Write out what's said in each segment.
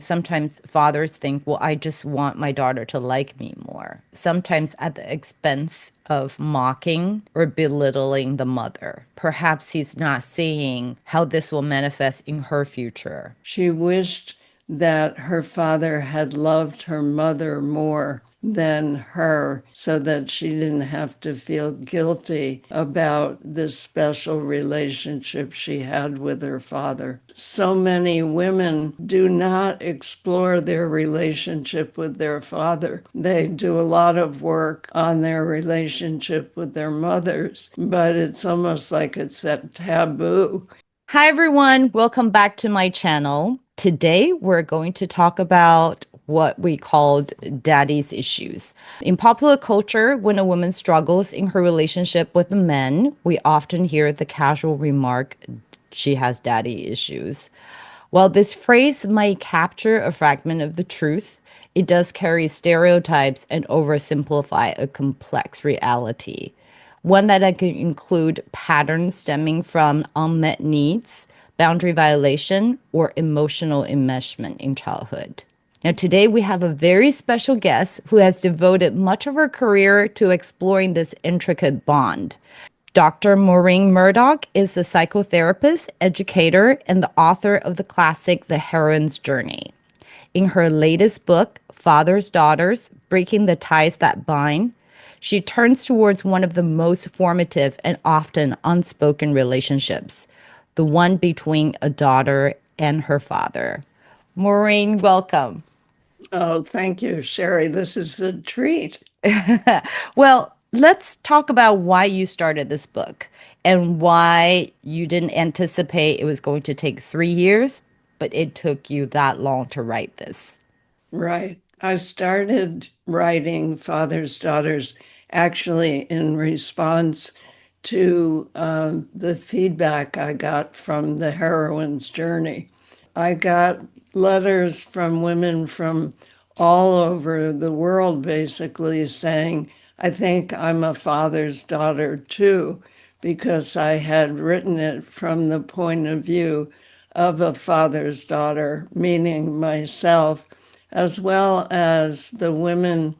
Sometimes fathers think, well, I just want my daughter to like me more, sometimes at the expense of mocking or belittling the mother. Perhaps he's not seeing how this will manifest in her future. She wished that her father had loved her mother more than her so that she didn't have to feel guilty about this special relationship she had with her father. So many women do not explore their relationship with their father. They do a lot of work on their relationship with their mothers, but it's almost like it's a taboo. Hi, everyone. Welcome back to my channel. Today, we're going to talk about what we called daddy's issues. In popular culture, when a woman struggles in her relationship with a man, we often hear the casual remark, she has daddy issues. While this phrase might capture a fragment of the truth, it does carry stereotypes and oversimplify a complex reality. One that can include patterns stemming from unmet needs, boundary violation, or emotional enmeshment in childhood. Now, today we have a very special guest who has devoted much of her career to exploring this intricate bond. Dr. Maureen Murdoch is a psychotherapist, educator, and the author of the classic The Heroine's Journey. In her latest book, Father's Daughters, Breaking the Ties That Bind, she turns towards one of the most formative and often unspoken relationships, the one between a daughter and her father. Maureen, welcome. Oh, thank you, Sherry. This is a treat. Well, let's talk about why you started this book and why you didn't anticipate it was going to take 3 years, but it took you that long to write this. Right. I started writing Father's Daughters actually in response to the feedback I got from the heroine's journey. I got letters from women from all over the world basically saying, I think I'm a father's daughter too, because I had written it from the point of view of a father's daughter, meaning myself, as well as the women.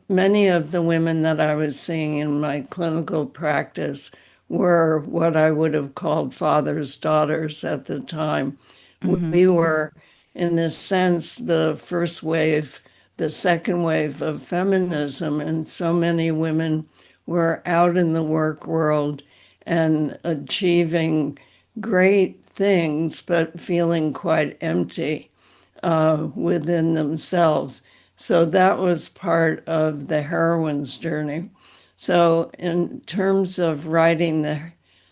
Many of the women that I was seeing in my clinical practice were what I would have called father's daughters at the time. Mm-hmm. We were, in a sense, the first wave, the second wave of feminism, and so many women were out in the work world and achieving great things, but feeling quite empty within themselves. So that was part of the heroine's journey. So, in terms of writing the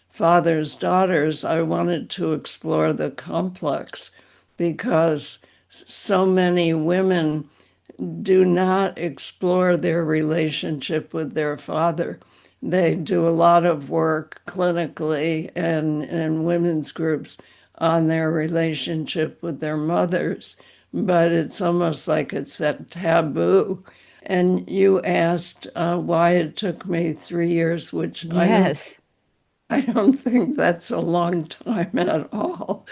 father's daughters, I wanted to explore the complex because so many women do not explore their relationship with their father. They do a lot of work clinically and in women's groups on their relationship with their mothers, but it's almost like it's a taboo. And you asked why it took me 3 years, which Yes. I don't think that's a long time at all,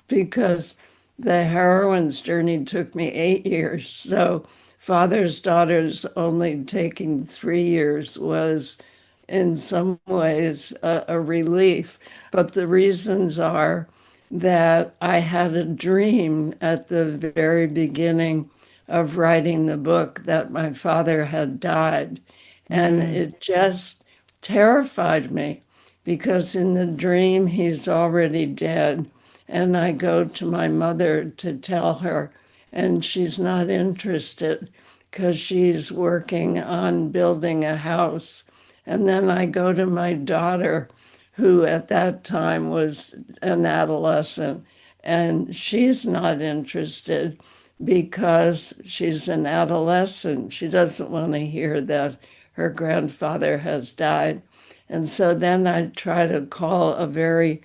because the heroine's journey took me 8 years. So Father's Daughters only taking 3 years was in some ways a relief. But the reasons are that I had a dream at the very beginning of writing the book that my father had died. And Mm. it just terrified me because in the dream, he's already dead. And I go to my mother to tell her, and she's not interested because she's working on building a house. And then I go to my daughter, who at that time was an adolescent, and she's not interested because she's an adolescent. She doesn't want to hear that her grandfather has died. And so then I try to call a very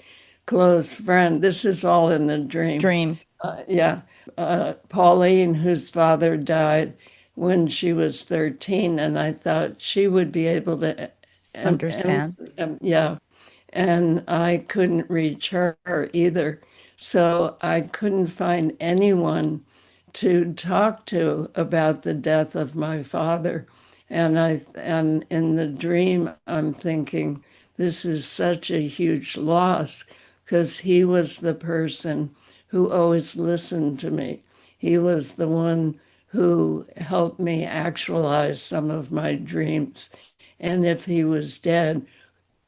close friend. This is all in the dream. Dream. Yeah. Pauline, whose father died when she was 13, and I thought she would be able to, Understand. yeah, and I couldn't reach her either. So I couldn't find anyone to talk to about the death of my father. And in the dream, I'm thinking, this is such a huge loss because he was the person who always listened to me. He was the one who helped me actualize some of my dreams. And if he was dead,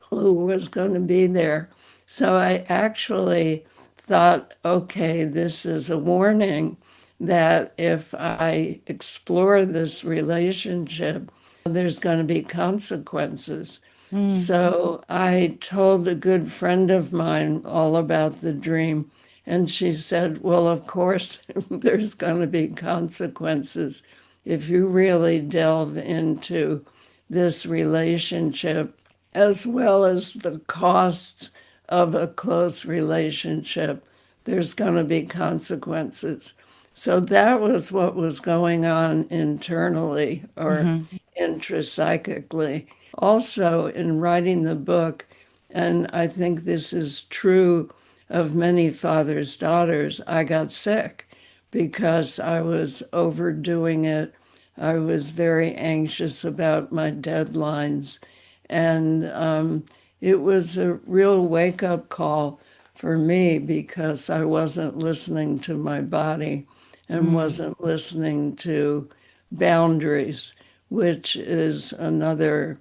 who was going to be there? So I actually thought, okay, this is a warning that if I explore this relationship, there's going to be consequences. So I told a good friend of mine all about the dream, and she said, well, of course, there's going to be consequences if you really delve into this relationship, as well as the costs of a close relationship. There's going to be consequences. So that was what was going on internally or intrapsychically. Also, in writing the book, and I think this is true of many fathers' daughters, I got sick because I was overdoing it. I was very anxious about my deadlines. And it was a real wake-up call for me because I wasn't listening to my body and wasn't listening to boundaries, which is another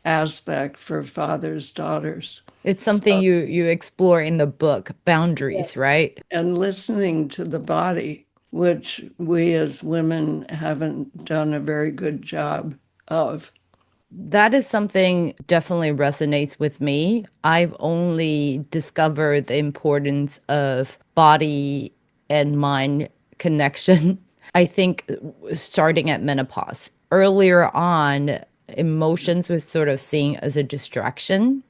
aspect for fathers, daughters. It's something you explore in the book, boundaries, right? And listening to the body, which we as women haven't done a very good job of. That is something definitely resonates with me. I've only discovered the importance of body and mind connection. I think starting at menopause. Earlier on, emotions was sort of seen as a distraction.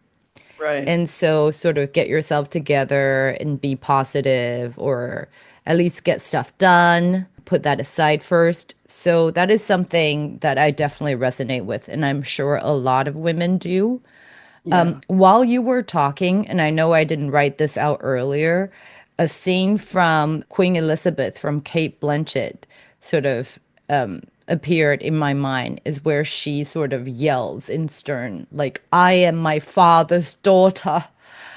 Right. And so sort of get yourself together and be positive or at least get stuff done, put that aside first. So that is something that I definitely resonate with, and I'm sure a lot of women do. Yeah. While you were talking, and I know I didn't write this out earlier, a scene from Queen Elizabeth from Kate Blanchett sort of appeared in my mind is where she sort of yells in stern, like, I am my father's daughter.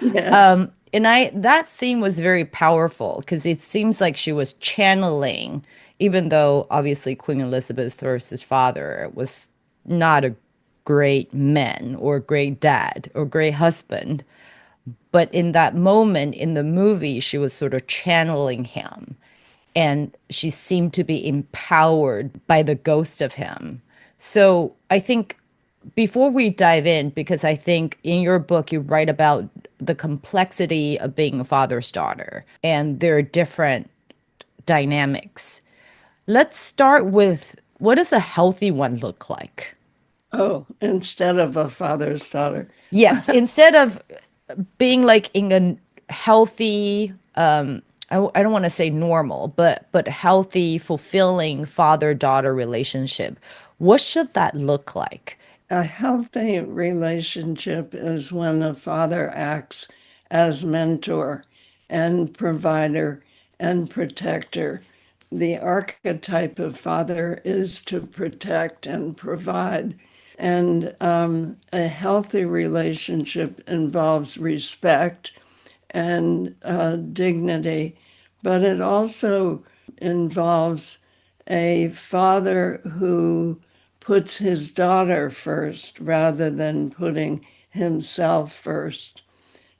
Yes. And I that scene was very powerful because it seems like she was channeling, even though obviously Queen Elizabeth versus father was not a great man or great dad or great husband. But in that moment in the movie, she was sort of channeling him and she seemed to be empowered by the ghost of him. So I think before we dive in, because I think in your book you write about the complexity of being a father's daughter and there are different dynamics. Let's start with, what does a healthy one look like? Oh, instead of a father's daughter. Yes, instead of being like in a healthy, I don't want to say normal, but healthy, fulfilling father-daughter relationship, what should that look like? A healthy relationship is when a father acts as mentor and provider and protector. The archetype of father is to protect and provide. And a healthy relationship involves respect and dignity, but it also involves a father who puts his daughter first rather than putting himself first.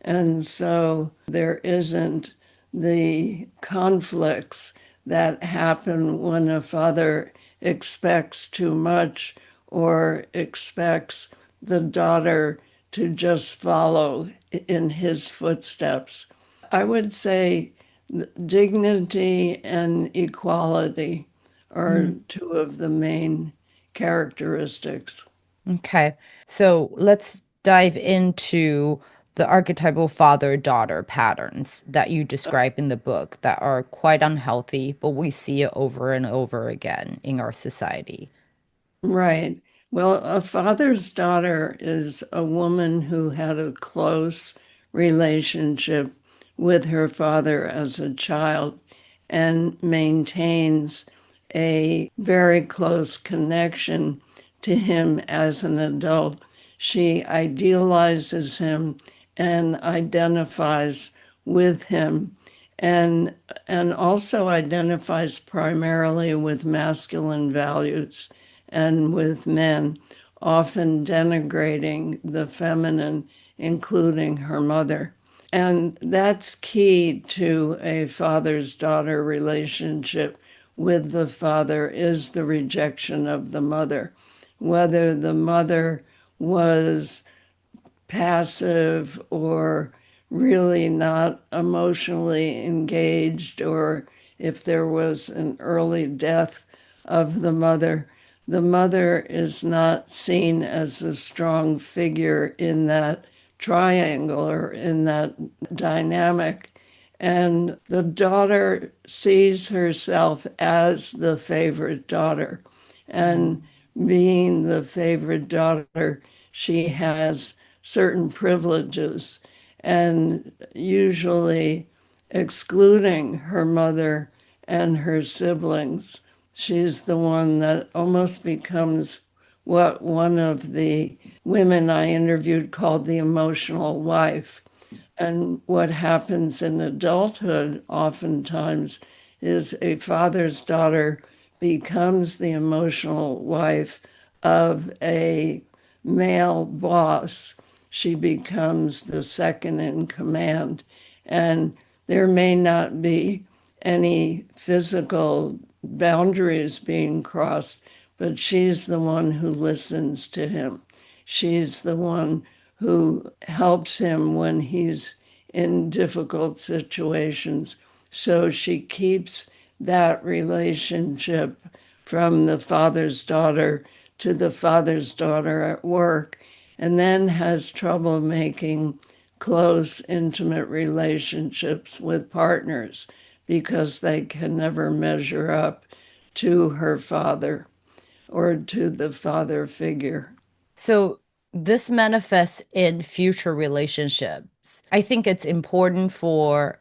And so there isn't the conflicts that happen when a father expects too much or expects the daughter to just follow in his footsteps. I would say dignity and equality are two of the main characteristics. Okay. So let's dive into the archetypal father-daughter patterns that you describe in the book that are quite unhealthy, but we see it over and over again in our society. Right. Well, a father's daughter is a woman who had a close relationship with her father as a child. and maintains a very close connection to him as an adult. She idealizes him and identifies with him, and also identifies primarily with masculine values and with men, often denigrating the feminine, including her mother. And that's key to a father's-daughter relationship with the father, is the rejection of the mother. Whether the mother was passive or really not emotionally engaged, or if there was an early death of the mother is not seen as a strong figure in that triangle or in that dynamic. And the daughter sees herself as the favorite daughter. And being the favorite daughter, she has certain privileges, and usually excluding her mother and her siblings. She's the one that almost becomes what one of the women I interviewed called the emotional wife. And what happens in adulthood oftentimes is a father's daughter becomes the emotional wife of a male boss. She becomes the second in command. And there may not be any physical boundaries being crossed, but she's the one who listens to him. She's the one who helps him when he's in difficult situations. So she keeps that relationship from the father's daughter to the father's daughter at work, and then has trouble making close, intimate relationships with partners because they can never measure up to her father or to the father figure. So this manifests in future relationships. I think it's important for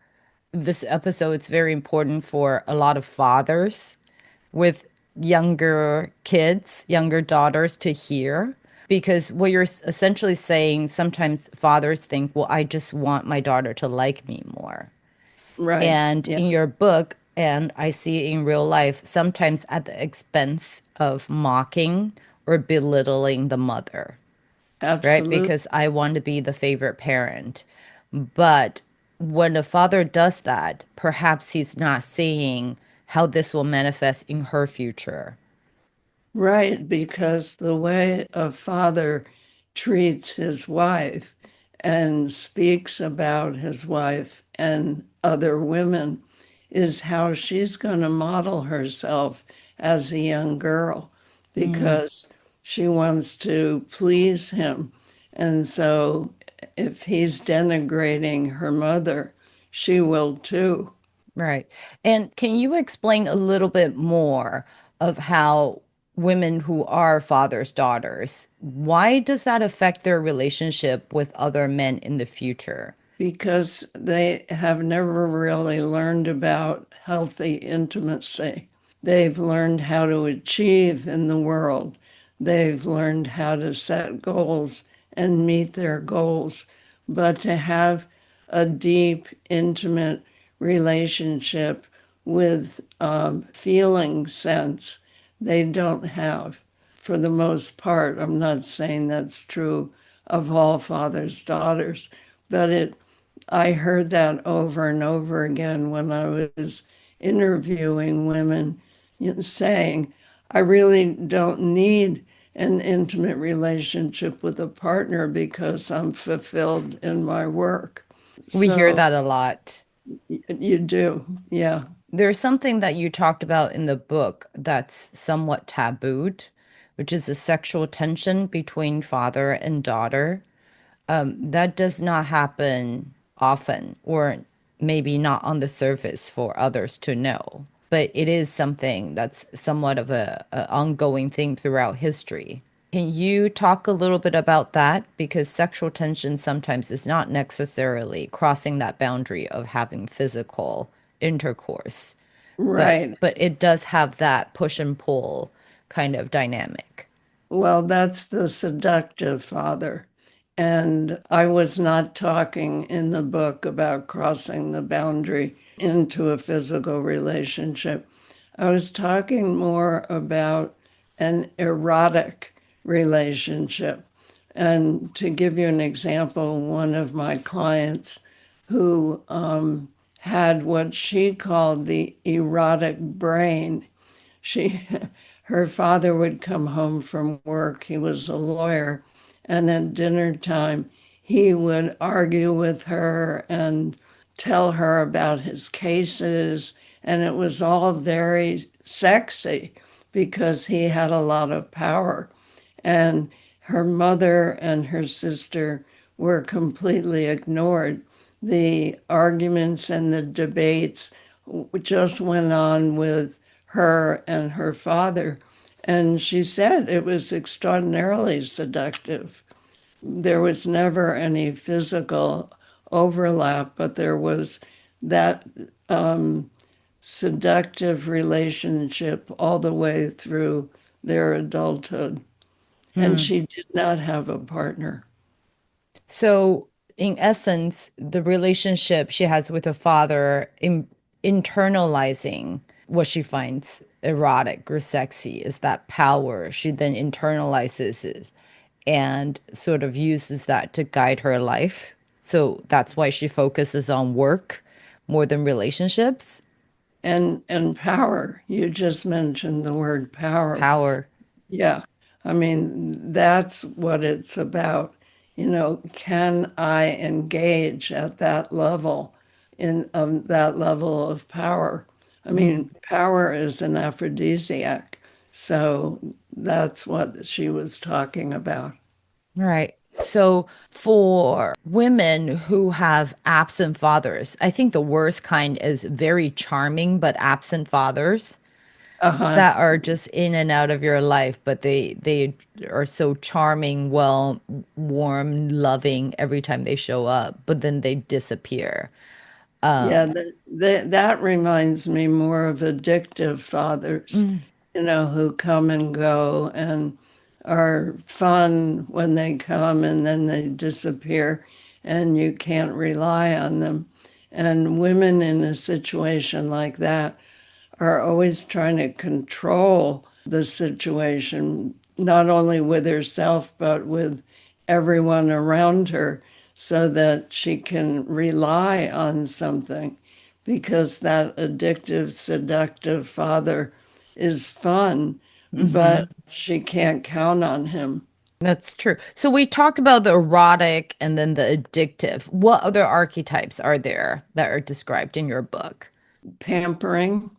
this episode, it's very important for a lot of fathers with younger kids, younger daughters to hear. Because what you're essentially saying, sometimes fathers think, well, I just want my daughter to like me more. Right. And Yeah. in your book, and I see it in real life, sometimes at the expense of mocking or belittling the mother, right? Absolutely. Because I want to be the favorite parent. But when a father does that, perhaps he's not seeing how this will manifest in her future. Right, because the way a father treats his wife and speaks about his wife and other women is how she's going to model herself as a young girl, Mm, because she wants to please him. And so if he's denigrating her mother, she will too. right. And can you explain a little bit more of how women who are fathers' daughters, why does that affect their relationship with other men in the future? Because they have never really learned about healthy intimacy. They've learned how to achieve in the world. They've learned how to set goals and meet their goals. But to have a deep, intimate relationship with feeling sense, they don't have. For the most part, I'm not saying that's true of all fathers' daughters, but I heard that over and over again when I was interviewing women, saying, I really don't need an intimate relationship with a partner because I'm fulfilled in my work. We hear So that a lot. you do, yeah. There's something that you talked about in the book that's somewhat tabooed, which is the sexual tension between father and daughter. That does not happen often, or maybe not on the surface for others to know. But it is something that's somewhat of a ongoing thing throughout history. Can you talk a little bit about that? Because sexual tension sometimes is not necessarily crossing that boundary of having physical intercourse. Right. But it does have that push and pull kind of dynamic. Well, that's the seductive father. And I was not talking in the book about crossing the boundary into a physical relationship. I was talking more about an erotic relationship. And to give you an example, one of my clients who had what she called the erotic brain. She, her father would come home from work. He was a lawyer, and at dinner time, he would argue with her and tell her about his cases, and it was all very sexy because he had a lot of power. And her mother and her sister were completely ignored. The arguments and the debates just went on with her and her father. And she said it was extraordinarily seductive. There was never any physical overlap, but there was that seductive relationship all the way through their adulthood. And she did not have a partner. So, in essence, the relationship she has with her father, internalizing what she finds erotic or sexy, is that power. She then internalizes it and sort of uses that to guide her life. So that's why she focuses on work more than relationships. And power. You just mentioned the word power. Power. Yeah. I mean, that's what it's about. You know, can I engage at that level, in that level of power? I mean, power is an aphrodisiac. So that's what she was talking about. Right. So for women who have absent fathers, I think the worst kind is very charming but absent fathers Uh-huh. that are just in and out of your life, but they are so charming, well, warm, loving every time they show up, but then they disappear. Yeah, that reminds me more of addictive fathers, you know, who come and go and are fun when they come and then they disappear and you can't rely on them. And women in a situation like that are always trying to control the situation, not only with herself, but with everyone around her, so that she can rely on something. Because that addictive, seductive father is fun, but she can't count on him. That's true. So we talked about the erotic and then the addictive. What other archetypes are there that are described in your book? Pampering,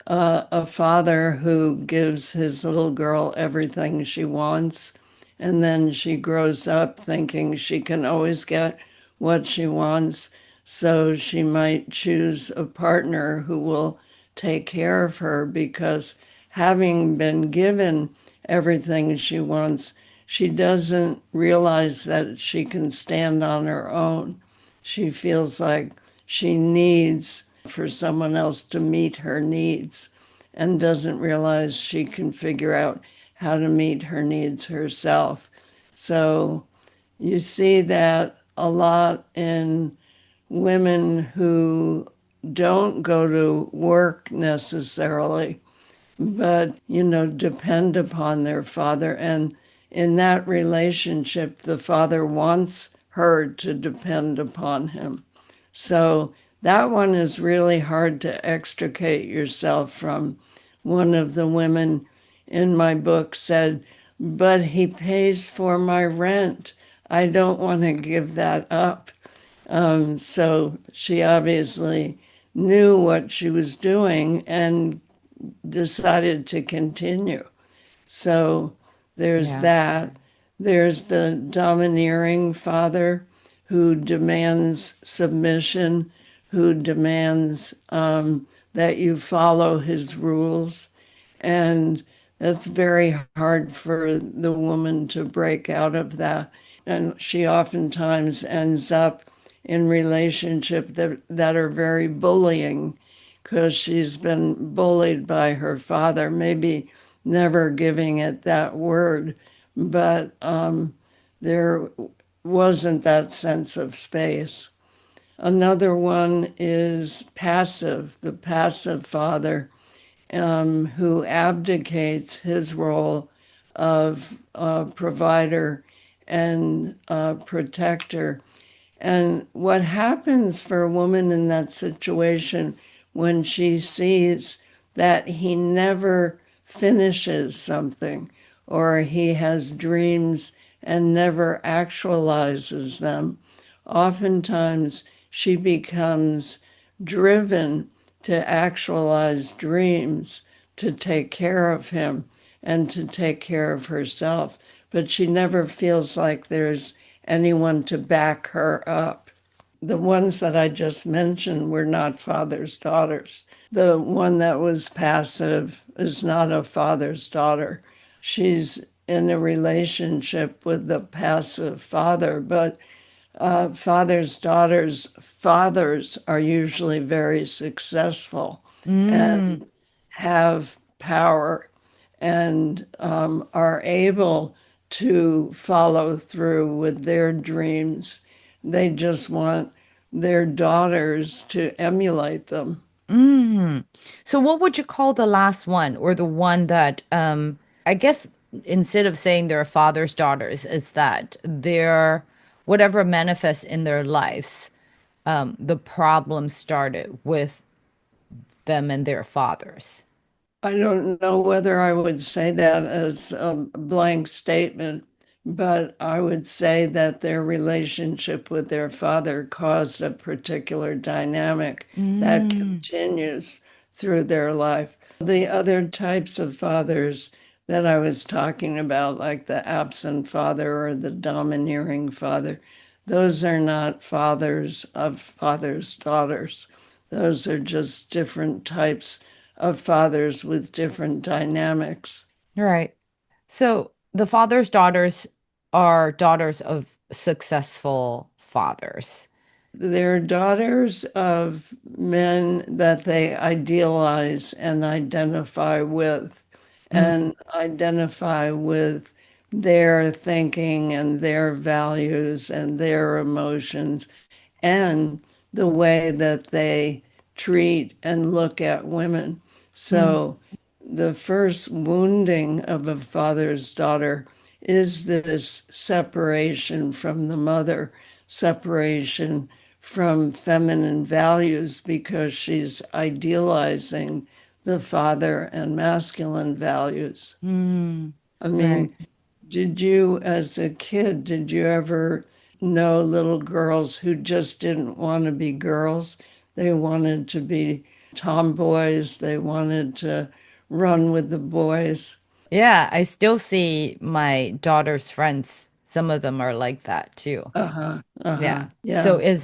a father who gives his little girl everything she wants, and then she grows up thinking she can always get what she wants, so she might choose a partner who will take care of her because having been given everything she wants, she doesn't realize that she can stand on her own. She feels like she needs for someone else to meet her needs and doesn't realize she can figure out how to meet her needs herself. So you see that a lot in women who don't go to work necessarily, but, you know, depend upon their father. And in that relationship, the father wants her to depend upon him. So that one is really hard to extricate yourself from. One of the women in my book said, "But he pays for my rent. I don't want to give that up." So she obviously knew what she was doing and decided to continue. So there's Yeah. that. There's the domineering father who demands submission, who demands that you follow his rules. And that's very hard for the woman to break out of that. And she oftentimes ends up in relationships that are very bullying because she's been bullied by her father, maybe never giving it that word, but there wasn't that sense of space. Another one is passive, the passive father, who abdicates his role of provider and protector. And what happens for a woman in that situation when she sees that he never finishes something, or he has dreams and never actualizes them, oftentimes she becomes driven to actualize dreams, to take care of him and to take care of herself. But she never feels like there's anyone to back her up. The ones that I just mentioned were not father's daughters. The one that was passive is not a father's daughter. She's in a relationship with the passive father, but father's daughters, fathers are usually very successful and have power and are able to follow through with their dreams. They just want their daughters to emulate them. So what would you call the last one, or the one that I guess instead of saying they're father's daughters, is that they're whatever manifests in their lives, the problem started with them and their fathers. I don't know whether I would say that as a blank statement, but I would say that their relationship with their father caused a particular dynamic that continues through their life. The other types of fathers that I was talking about, like the absent father or the domineering father, those are not fathers of fathers' daughters. Those are just different types of fathers with different dynamics. Right. So the father's daughters are daughters of successful fathers. They're daughters of men that they idealize and identify with their thinking and their values and their emotions and the way that they treat and look at women. So the first wounding of a father's daughter is this separation from the mother, separation from feminine values, because she's idealizing the father and masculine values. I mean, Right. did you, as a kid, did you ever know little girls who just didn't want to be girls? They wanted to be tomboys. They wanted to run with the boys. Yeah, I still see my daughter's friends. Some of them are like that too. Uh-huh. Yeah. Uh-huh. So Yeah. is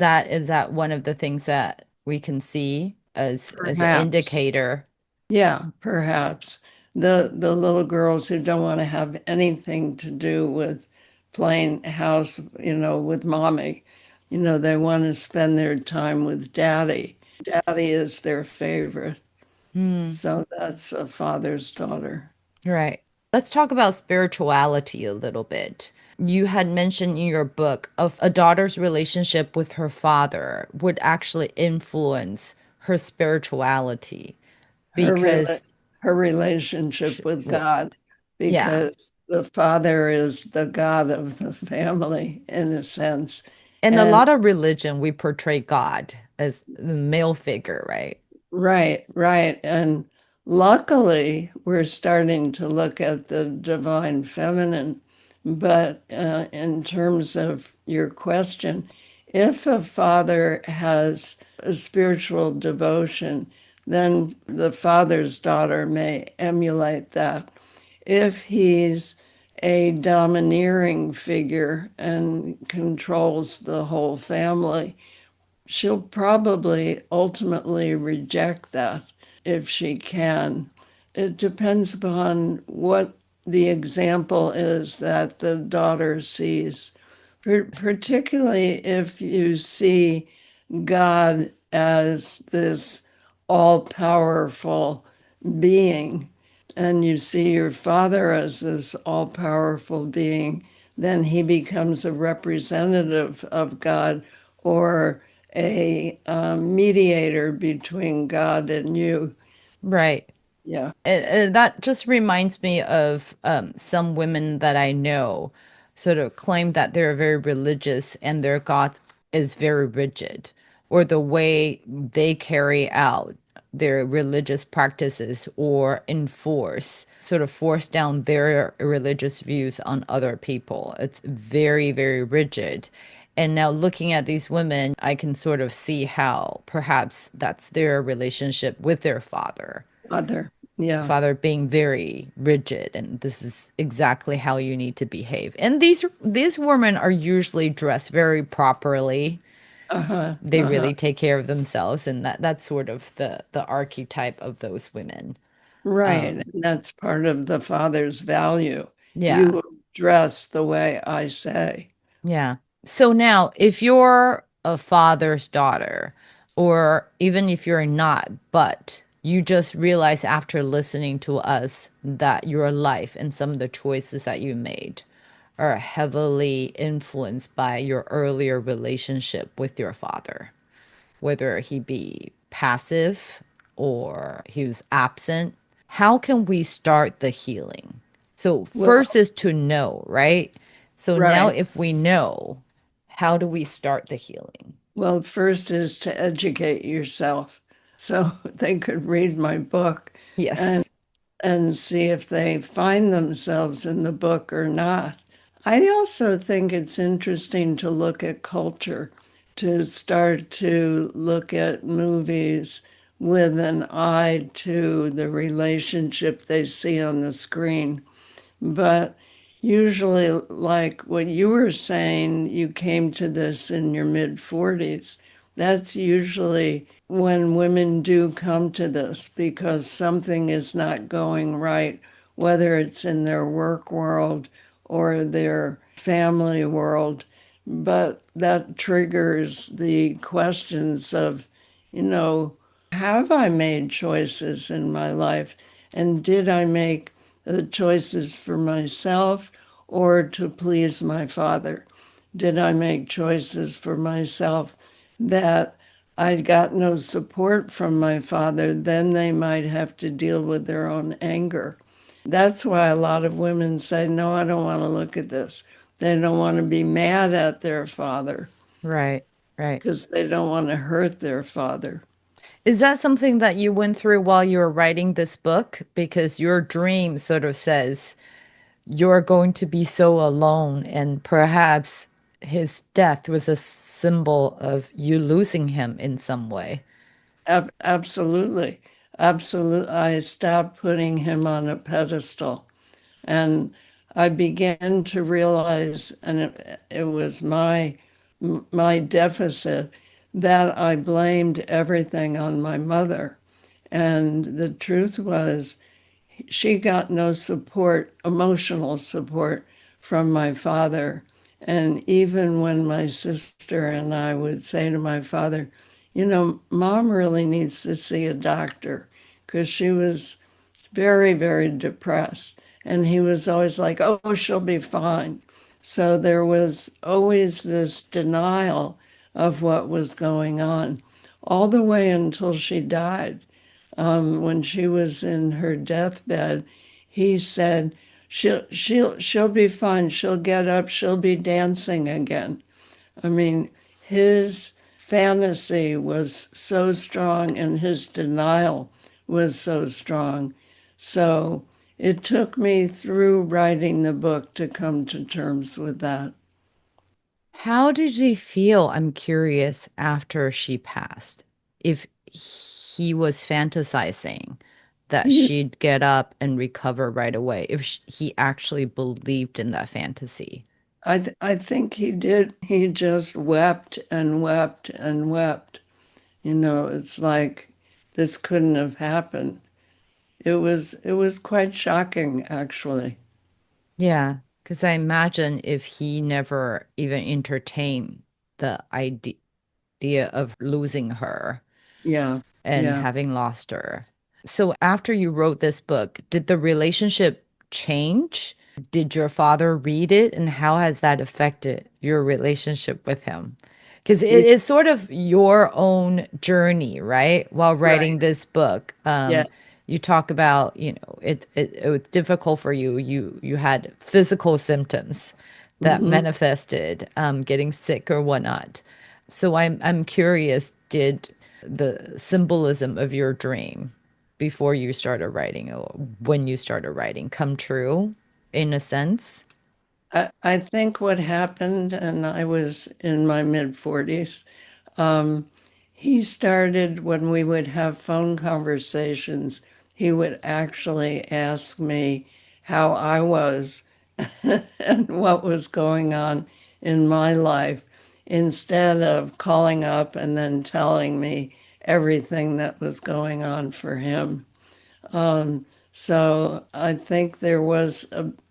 that one of the things that we can see as an Perhaps. indicator? Yeah, perhaps. The little girls who don't want to have anything to do with playing house, with mommy. They want to spend their time with daddy. Daddy is their favorite. Hmm. So that's a father's daughter. Right. Let's talk about spirituality a little bit. You had mentioned in your book of a daughter's relationship with her father would actually influence her spirituality Her rela because, her relationship with well, God, yeah. because the father is the God of the family in a sense. In a And lot of religion, we portray God as the male figure, right? right, right. And luckily, we're starting to look at the divine feminine. But in terms of your question, if a father has a spiritual devotion, then the father's daughter may emulate that. If he's a domineering figure and controls the whole family, she'll probably ultimately reject that if she can. It depends upon what the example is that the daughter sees, particularly if you see God as this all-powerful being, and you see your father as this all-powerful being, then he becomes a representative of God or a mediator between God and you. Right. Yeah. And that just reminds me of some women that I know sort of claim that they're very religious and their God is very rigid, or the way they carry out their religious practices or sort of force down their religious views on other people. It's very, very rigid. And now looking at these women, I can sort of see how perhaps that's their relationship with their father, Father. Yeah. father being very rigid, and this is exactly how you need to behave. And these women are usually dressed very properly. Uh-huh. They Uh-huh. really take care of themselves, and that's sort of the archetype of those women. Right. And that's part of the father's value. You Yeah. will dress the way I say. Yeah. So now, if you're a father's daughter, or even if you're not, but you just realize after listening to us that your life and some of the choices that you made are heavily influenced by your earlier relationship with your father, whether he be passive or he was absent, how can we start the healing? So, first Well, is to know, right? So, now right. if we know, how do we start the healing? Well, first is to educate yourself. So they could read my book and Yes. see if they find themselves in the book or not. I also think it's interesting to look at culture, to start to look at movies with an eye to the relationship they see on the screen. But usually, like what you were saying, you came to this in your mid 40s. That's usually when women do come to this because something is not going right, whether it's in their work world or their family world. But that triggers the questions of, you know, have I made choices in my life? And did I make the choices for myself or to please my father? Did I make choices for myself that I got no support from my father? Then they might have to deal with their own anger. That's why a lot of women say, no, I don't want to look at this. They don't want to be mad at their father Right, right. because they don't want to hurt their father. Is that something that you went through while you were writing this book? Because your dream sort of says you're going to be so alone, and perhaps his death was a symbol of you losing him in some way. Absolutely. Absolutely. I stopped putting him on a pedestal. And I began to realize, and it was my deficit, that I blamed everything on my mother. And the truth was, she got no support, emotional support from my father. And even when my sister and I would say to my father, you know, mom really needs to see a doctor because she was very, very depressed. And he was always like, oh, she'll be fine. So there was always this denial of what was going on, all the way until she died. When she was in her deathbed, he said, she'll be fine. She'll get up. She'll be dancing again. I mean, his fantasy was so strong and his denial was so strong. So it took me through writing the book to come to terms with that. How did he feel? I'm curious after she passed. If he was fantasizing that He, she'd get up and recover right away, if he actually believed in that fantasy. I think he did. He just wept and wept and wept. You know, it's like this couldn't have happened. It was quite shocking, actually. Yeah, because I imagine if he never even entertained the idea of losing her, Yeah. and Yeah. having lost her. So after you wrote this book, did the relationship change? Did your father read it, and how has that affected your relationship with him? Because it Ye- is sort of your own journey, right? While Right. writing this book, Yeah. you talk about, it was difficult for you. You had physical symptoms that Hmm. manifested, getting sick or whatnot. So I'm curious, did the symbolism of your dream before you started writing or when you started writing come true in a sense? I think what happened, and I was in my mid 40s, um, he started when we would have phone conversations, he would actually ask me how I was and what was going on in my life instead of calling up and then telling me everything that was going on for him. So I think there was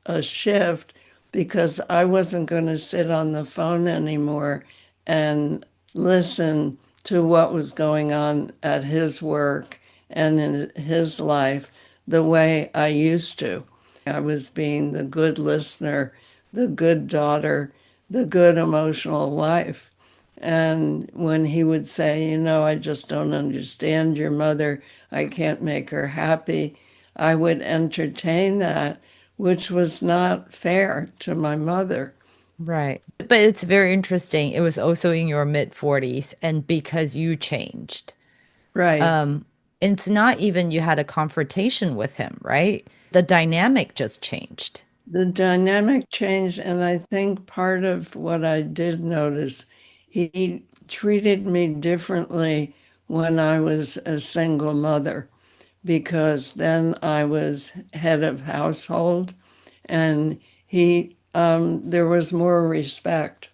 a shift because I wasn't going to sit on the phone anymore and listen to what was going on at his work and in his life the way I used to. I was being the good listener, the good daughter, the good emotional wife. And when he would say, I just don't understand your mother, I can't make her happy, I would entertain that, which was not fair to my mother. Right. But it's very interesting. It was also in your mid 40s and because you changed. Right. It's not even you had a confrontation with him, right? The dynamic just changed. The dynamic changed, and I think part of what I did notice, he treated me differently when I was a single mother, because then I was head of household, and there was more respect.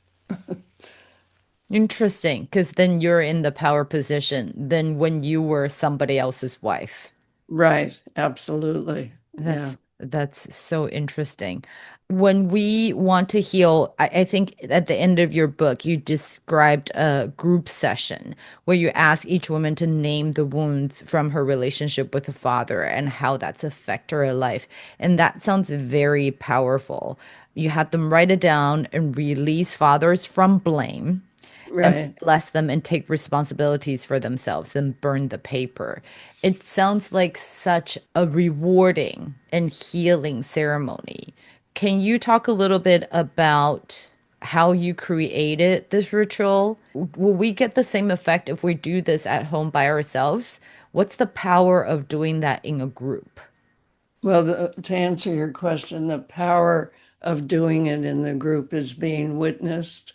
Interesting, because then you're in the power position than when you were somebody else's wife. Right, absolutely. Yeah. That's so interesting. When we want to heal, I think at the end of your book, you described a group session where you ask each woman to name the wounds from her relationship with the father and how that's affected her life. And that sounds very powerful. You had them write it down and release fathers from blame and Right. bless them and take responsibilities for themselves and burn the paper. It sounds like such a rewarding and healing ceremony. Can you talk a little bit about how you created this ritual? Will we get the same effect if we do this at home by ourselves? What's the power of doing that in a group? Well, to answer your question, the power of doing it in the group is being witnessed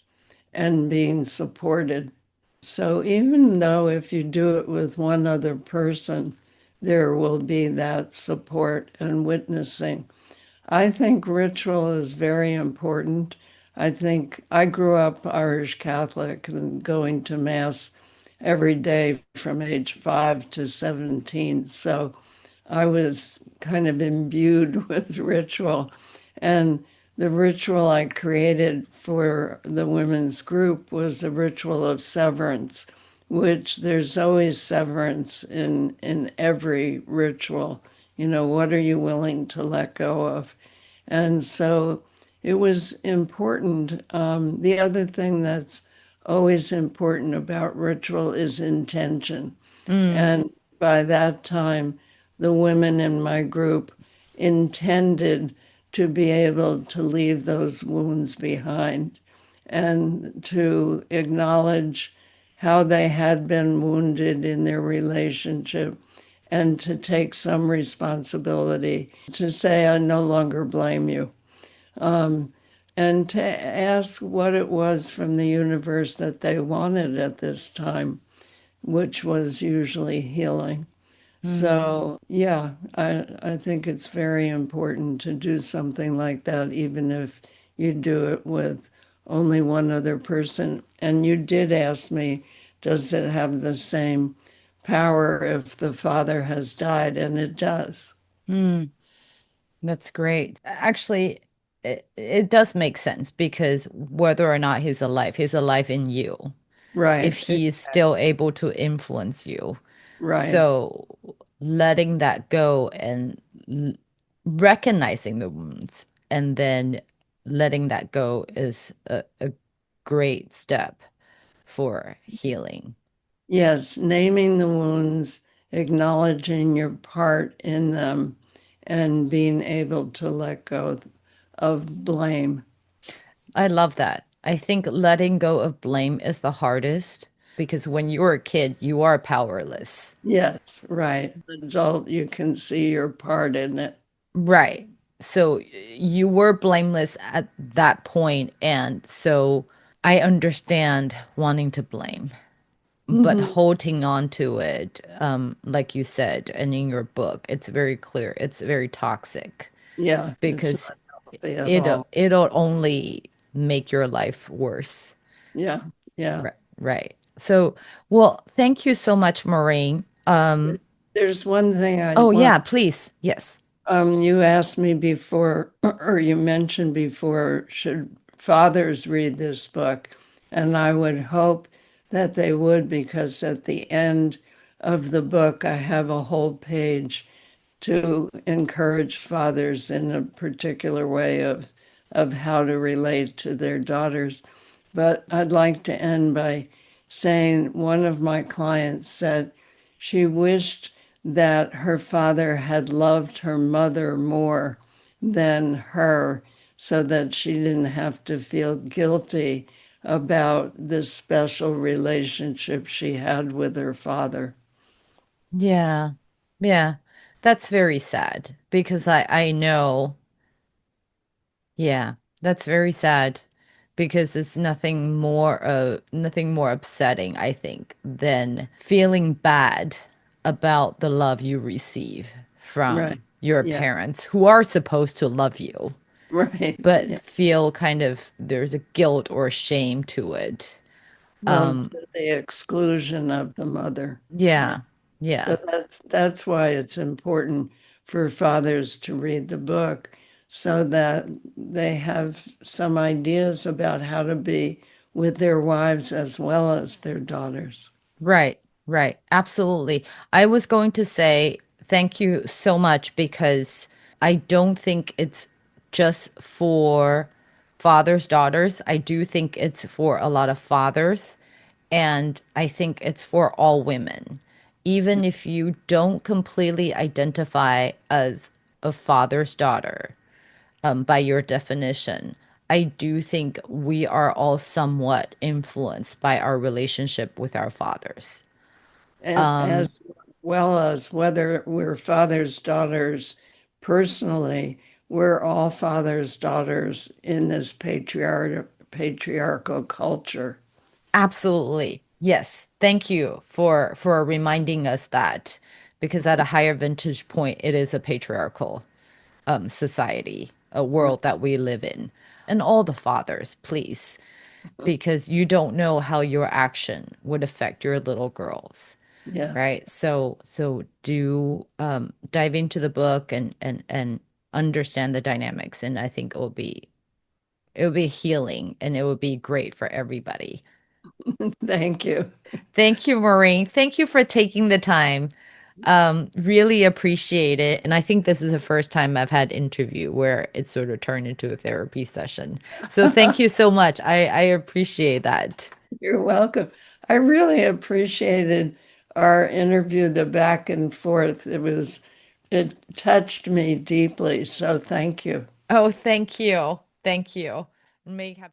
and being supported. So even though if you do it with one other person, there will be that support and witnessing. I think ritual is very important. I think I grew up Irish Catholic and going to Mass every day from age 5 to 17. So I was kind of imbued with ritual. And the ritual I created for the women's group was a ritual of severance, which there's always severance in every ritual. What are you willing to let go of? And so it was important. The other thing that's always important about ritual is intention. Mm, And by that time, the women in my group intended to be able to leave those wounds behind and to acknowledge how they had been wounded in their relationship and to take some responsibility to say, I no longer blame you. And to ask what it was from the universe that they wanted at this time, which was usually healing. mm. So, yeah, I think it's very important to do something like that, even if you do it with only one other person. And you did ask me, does it have the same power if the father has died? And it does. Mm. That's great. Actually, it does make sense because whether or not he's alive in you. Right. if he is still able to influence you. Right. So letting that go and recognizing the wounds and then letting that go is a great step for healing. Yes, naming the wounds, acknowledging your part in them, and being able to let go of blame. I love that. I think letting go of blame is the hardest because when you're a kid, you are powerless. Yes, right. Adult, you can see your part in it. Right. So you were blameless at that point, and so I understand wanting to blame, but Mhm. holding on to it, like you said, and in your book, it's very clear, it's very toxic Yeah, it's because not healthy at it'll all. it'll only make your life worse. Yeah, yeah. Right, right. So, well, thank you so much, Maureen. There's one thing I Oh want. yeah, please. Yes. You asked me before, or you mentioned before, should fathers read this book? And I would hope that they would, because at the end of the book, I have a whole page to encourage fathers in a particular way of how to relate to their daughters. But I'd like to end by saying one of my clients said she wished that her father had loved her mother more than her so that she didn't have to feel guilty about this special relationship she had with her father. Yeah. Yeah. That's very sad because I know, yeah, that's very sad because it's nothing more upsetting, I think, than feeling bad about the love you receive Right. from your Yeah. parents who are supposed to love you, Right. but Yeah. feel kind of there's a guilt or shame to it. Well, to the exclusion of the mother. Yeah. Yeah. Yeah. So that's why it's important for fathers to read the book so that they have some ideas about how to be with their wives as well as their daughters. Right, right. Absolutely. I was going to say thank you so much because I don't think it's just for fathers, daughters. I do think it's for a lot of fathers, and I think it's for all women. Even if you don't completely identify as a father's daughter, by your definition, I do think we are all somewhat influenced by our relationship with our fathers. And as well as whether we're fathers, daughters personally, we're all fathers, daughters in this patriarchal culture. Absolutely. Yes. Thank you for reminding us that because at a higher vantage point, it is a patriarchal society, a Right. world that we live in. And all the fathers, please, because you don't know how your action would affect your little girls. Yeah. Right? So do dive into the book and understand the dynamics, and I think it will be healing and it will be great for everybody. Thank you. Thank you, Maureen. Thank you for taking the time. Really appreciate it. And I think this is the first time I've had interview where it sort of turned into a therapy session. So thank you so much. I appreciate that. You're welcome. I really appreciated our interview, the back and forth. It touched me deeply. So thank you. Oh, thank you. Thank you. May have